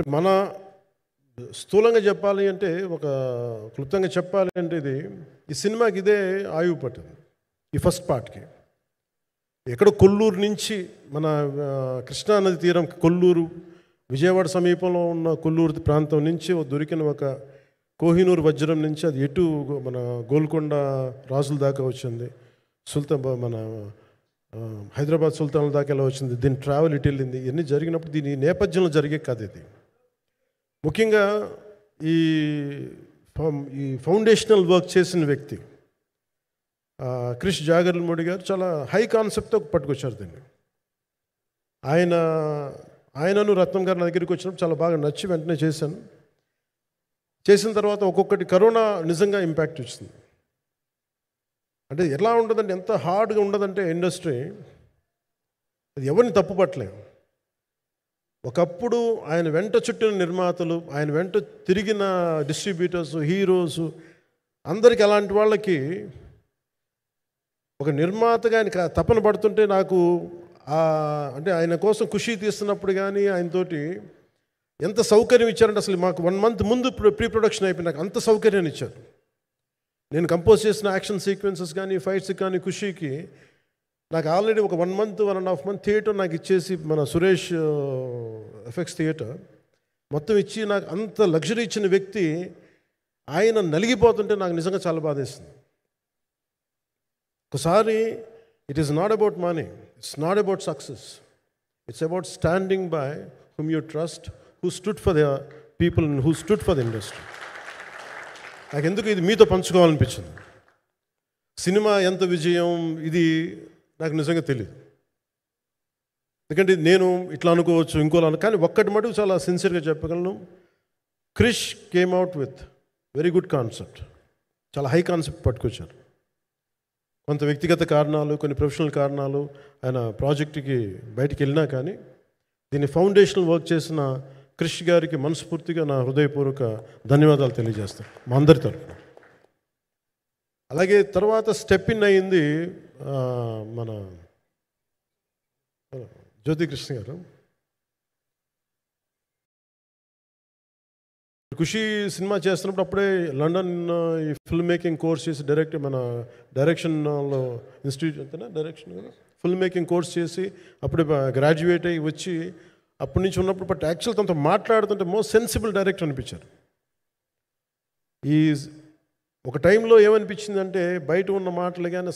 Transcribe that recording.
మన స్థూలంగా చెప్పాలి అంటే, క్లుప్తంగా చెప్పాలి అంటే, ఈ సినిమాకి ఇదే ఆయువు పట్టింది. ఈ ఫస్ట్ పార్ట్కి ఎక్కడో కొల్లూరు నుంచి మన కృష్ణానది తీరం కొల్లూరు, విజయవాడ సమీపంలో ఉన్న కొల్లూరు ప్రాంతం నుంచి దొరికిన ఒక కోహినూరు వజ్రం నుంచి అది ఎటు మన గోల్కొండ రాజుల దాకా వచ్చింది, మన హైదరాబాద్ సుల్తాన్ల దాకా ఎలా వచ్చింది, దీని ట్రావెల్ ఇటు వెళ్ళింది. ఇవన్నీ జరిగినప్పుడు దీని నేపథ్యంలో జరిగే కథ ఇది. ముఖ్యంగా ఈ ఫౌండేషనల్ వర్క్ చేసిన వ్యక్తి క్రిష్ జాగర్లమూడి గారు చాలా హై కాన్సెప్ట్తో పట్టుకొచ్చారు దీన్ని. ఆయనను రత్నం గారు నా దగ్గరికి వచ్చినప్పుడు చాలా బాగా నచ్చి వెంటనే చేశాను. చేసిన తర్వాత ఒక్కొక్కటి కరోనా నిజంగా ఇంపాక్ట్ వచ్చింది. అంటే ఎలా ఉండదంటే, ఎంత హార్డ్గా ఉండదంటే ఇండస్ట్రీ, అది ఎవరిని తప్పుపట్టలేము. ఒకప్పుడు ఆయన వెంట చుట్టిన నిర్మాతలు, ఆయన వెంట తిరిగిన డిస్ట్రిబ్యూటర్స్, హీరోస్ అందరికి, అలాంటి వాళ్ళకి ఒక నిర్మాతగా ఆయన తపన పడుతుంటే నాకు అంటే ఆయన కోసం ఖుషి తీస్తున్నప్పుడు కానీ ఆయనతోటి ఎంత సౌకర్యం ఇచ్చారంటే, అసలు మాకు 1 month ముందు ప్రీ ప్రొడక్షన్ అయిపోయి నాకు అంత సౌకర్యాన్ని ఇచ్చారు. నేను కంపోజ్ చేసిన యాక్షన్ సీక్వెన్సెస్ కానీ ఫైట్స్ కానీ ఖుషీకి నాకు ఆల్రెడీ ఒక 1 month 1.5 month థియేటర్ నాకు ఇచ్చేసి, మన సురేష్ ఎఫెక్ట్స్ థియేటర్ మొత్తం ఇచ్చి నాకు అంత లగ్జరీ ఇచ్చిన వ్యక్తి ఆయన నలిగిపోతుంటే నాకు నిజంగా చాలా బాధేస్తుంది. ఒకసారి it is not about money, it's not about success, it's about standing by whom you trust, who stood for the people and who stood for the industry. నాకు ఎందుకు ఇది మీతో పంచుకోవాలనిపించింది. సినిమా ఎంత విజయం ఇది నాకు నిజంగా తెలియదు, ఎందుకంటే నేను ఇట్లా అనుకోవచ్చు ఇంకోలా కానీ ఒక్కటి మటుకు చాలా సిన్సియర్గా చెప్పగలను. Krish came out with very good concept, చాలా హై కాన్సెప్ట్ పట్టుకొచ్చారు. కొంత వ్యక్తిగత కారణాలు, కొన్ని ప్రొఫెషనల్ కారణాలు ఆయన ప్రాజెక్టుకి బయటికి వెళ్ళినా కానీ దీన్ని ఫౌండేషనల్ వర్క్ చేసిన క్రిష్ గారికి మనస్ఫూర్తిగా నా హృదయపూర్వక ధన్యవాదాలు తెలియజేస్తాను మా అందరి తరఫున. అలాగే తర్వాత స్టెప్ ఇన్ అయ్యింది మన జ్యోతికృష్ణ గారు. ఖుషి సినిమా చేస్తున్నప్పుడు అప్పుడే లండన్ ఈ ఫిల్మ్ మేకింగ్ కోర్స్ చేసి మన డైరెక్షన్లో ఇన్స్టిట్యూట్ అంతేనా డైరెక్షన్ ఫిల్మ్ మేకింగ్ కోర్స్ చేసి అప్పుడే గ్రాడ్యుయేట్ అయ్యి వచ్చి అప్పటి నుంచి ఉన్నప్పుడు బట్ యాక్చువల్ తనతో మాట్లాడుతుంటే మోస్ట్ సెన్సిబుల్ డైరెక్టర్ అనిపించారు. ఒక టైంలో ఏమనిపించిందంటే, బయట ఉన్న మాటలు కానీ